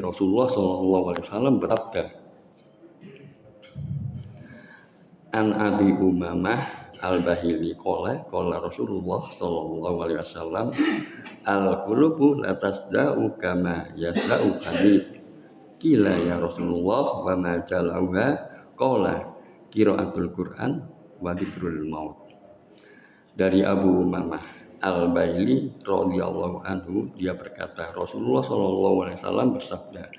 Rasulullah SAW bersabda, An Abi Umamah Al-Bahili qala Rasulullah SAW al-qulubu la tasda'u kama yasda'u hadid. Qila ya Rasulullah wa ma jalauha qala qiraatul Qur'an wa dzikrul maut. Dari Abu Umamah Al-Bahili radhiyallahu anhu, dia berkata, Rasulullah SAW bersabda,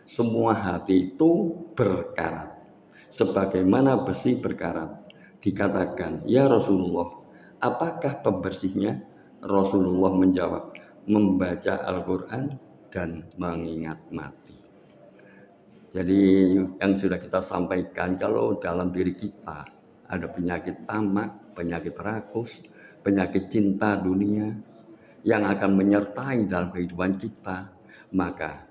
semua hati itu berkarat sebagaimana besi berkarat. Dikatakan, ya Rasulullah, apakah pembersihnya? Rasulullah menjawab, membaca Al-Quran dan mengingat mati. Jadi yang sudah kita sampaikan, kalau dalam diri kita ada penyakit tamak, penyakit rakus, penyakit cinta dunia yang akan menyertai dalam kehidupan kita, maka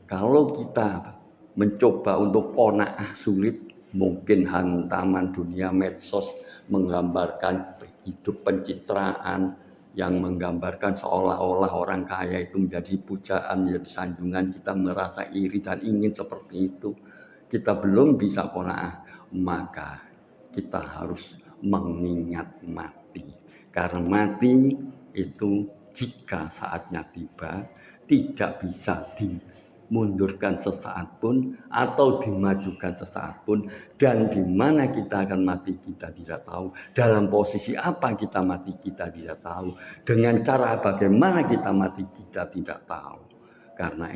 kalau kita mencoba untuk qanaah sulit, mungkin hantaman dunia medsos menggambarkan hidup pencitraan yang menggambarkan seolah-olah orang kaya itu menjadi pujaan, menjadi sanjungan, kita merasa iri dan ingin seperti itu. Kita belum bisa qanaah, maka kita harus mengingat mati. Karena mati itu jika saatnya tiba tidak bisa dimundurkan sesaat pun atau dimajukan sesaat pun, dan di mana kita akan mati kita tidak tahu, dalam posisi apa kita mati kita tidak tahu, dengan cara bagaimana kita mati kita tidak tahu. Karena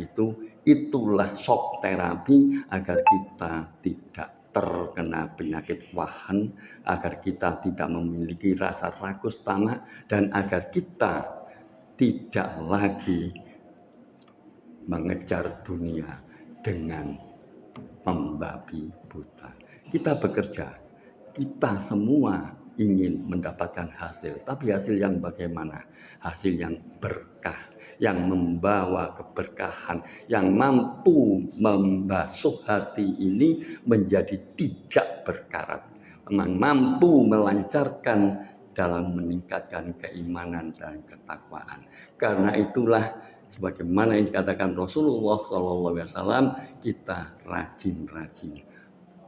itulah shock terapi agar kita tidak terkena penyakit wahan, agar kita tidak memiliki rasa rakus tamak, dan agar kita tidak lagi mengejar dunia dengan membabi buta. Kita bekerja, kita semua ingin mendapatkan hasil, tapi hasil yang bagaimana? Hasil yang berkah, yang membawa keberkahan, yang mampu membasuh hati ini menjadi tidak berkarat, memang mampu melancarkan dalam meningkatkan keimanan dan ketakwaan. Karena itulah sebagaimana yang dikatakan Rasulullah SAW, kita rajin-rajin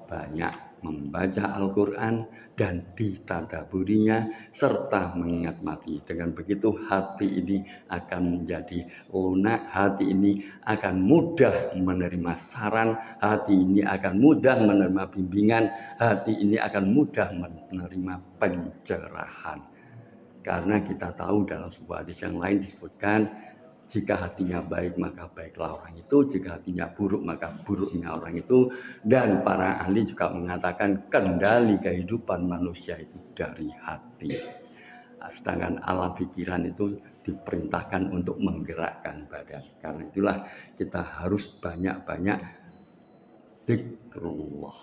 banyak membaca Al-Quran dan ditadaburinya serta mengingat mati. Dengan begitu hati ini akan menjadi lunak, hati ini akan mudah menerima saran, hati ini akan mudah menerima bimbingan, hati ini akan mudah menerima pencerahan. Karena kita tahu dalam sebuah hadis yang lain disebutkan, jika hatinya baik maka baiklah orang itu, jika hatinya buruk maka buruknya orang itu. Dan para ahli juga mengatakan kendali kehidupan manusia itu dari hati. Sedangkan alam pikiran itu diperintahkan untuk menggerakkan badan. Karena itulah kita harus banyak-banyak zikrullah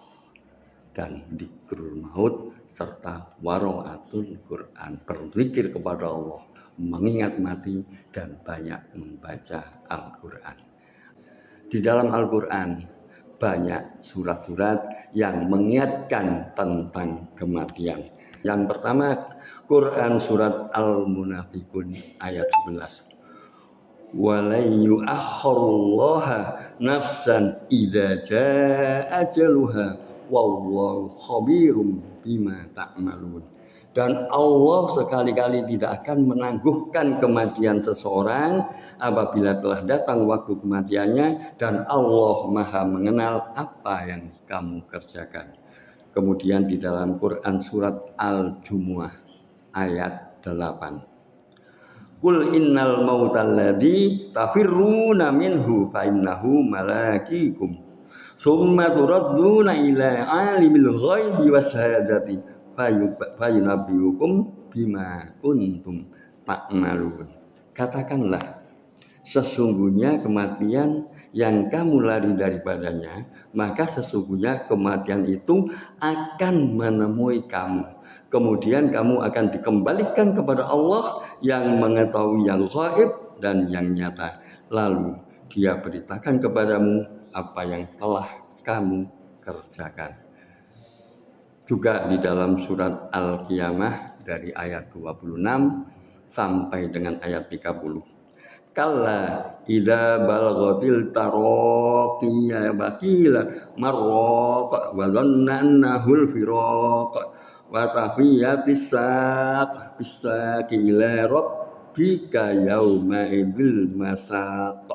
dan zikrul maut serta waraatul Quran, berzikir kepada Allah, mengingat mati, dan banyak membaca Al-Quran. Di dalam Al-Quran banyak surat-surat yang mengingatkan tentang kematian. Yang pertama, Quran surat Al-Munafiqun ayat 11. Wala yu'akhkharullaha nafsan idza jaa ajaluha wallahu khabirum bima ta'malun. Dan Allah sekali-kali tidak akan menangguhkan kematian seseorang apabila telah datang waktu kematiannya, dan Allah Maha mengenal apa yang kamu kerjakan. Kemudian di dalam Quran surat Al-Jumu'ah ayat 8. Qul innal mautal ladzi tafirruna minhu fa innahu malakikum summa turadduna ila alimil ghaibi wasyahadati fayunabbiukum bima kuntum ta'malun. Katakanlah, sesungguhnya kematian yang kamu lari daripadanya, maka sesungguhnya kematian itu akan menemui kamu. Kemudian kamu akan dikembalikan kepada Allah yang mengetahui yang gaib dan yang nyata. Lalu Dia beritakan kepadamu apa yang telah kamu kerjakan. Juga di dalam surat Al-Qiyamah dari ayat 26 sampai dengan ayat 30. kalla idza balaghatil taraqiyya baqila marraq wa dhanna annahul firaq wa tahiyatis saq bisaqila rabbika yauma idzil masaq.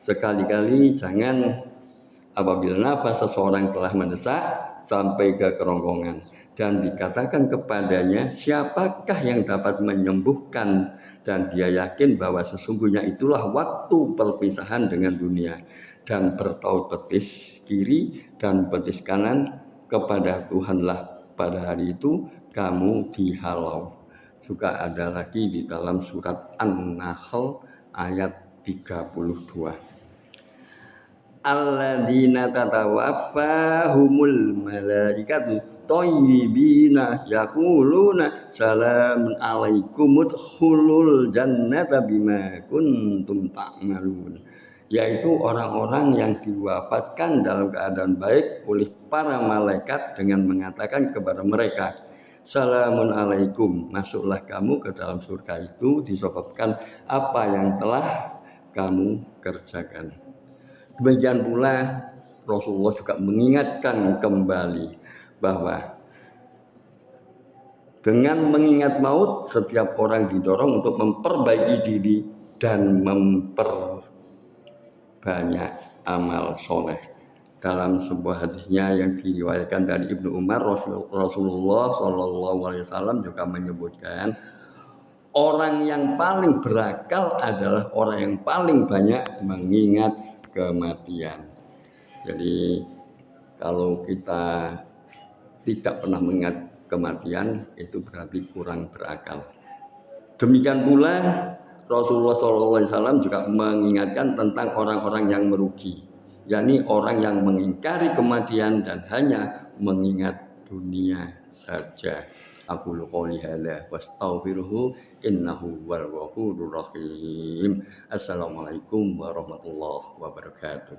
Sekali-kali jangan apabila nafas seseorang telah mendesak sampai ke kerongkongan dan dikatakan kepadanya siapakah yang dapat menyembuhkan, dan dia yakin bahwa sesungguhnya itulah waktu perpisahan dengan dunia, dan bertaut betis kiri dan betis kanan kepada Tuhanlah pada hari itu kamu dihalau. Juga ada lagi di dalam surat An-Nahl ayat 32. Alladzina tatawaffahumul malaikatu thayyibina yaquluna salamun alaikum udkhulul jannata bima kuntum ta'malun, yaitu orang-orang yang diwafatkan dalam keadaan baik oleh para malaikat dengan mengatakan kepada mereka, salamun alaikum, masuklah kamu ke dalam surga itu disebabkan apa yang telah kamu kerjakan. Demikian pula Rasulullah juga mengingatkan kembali bahwa dengan mengingat maut setiap orang didorong untuk memperbaiki diri dan memperbanyak amal soleh. Dalam sebuah hadisnya yang diriwayatkan dari Ibnu Umar, Rasulullah SAW juga menyebutkan orang yang paling berakal adalah orang yang paling banyak mengingat kematian. Jadi kalau kita tidak pernah mengingat kematian itu berarti kurang berakal. Demikian pula Rasulullah SAW juga mengingatkan tentang orang-orang yang merugi, yakni orang yang mengingkari kematian dan hanya mengingat dunia saja. Aku qouli hadza wastaghfiruhu innahu wal ghafurur rahim. Assalamualaikum warahmatullahi wabarakatuh.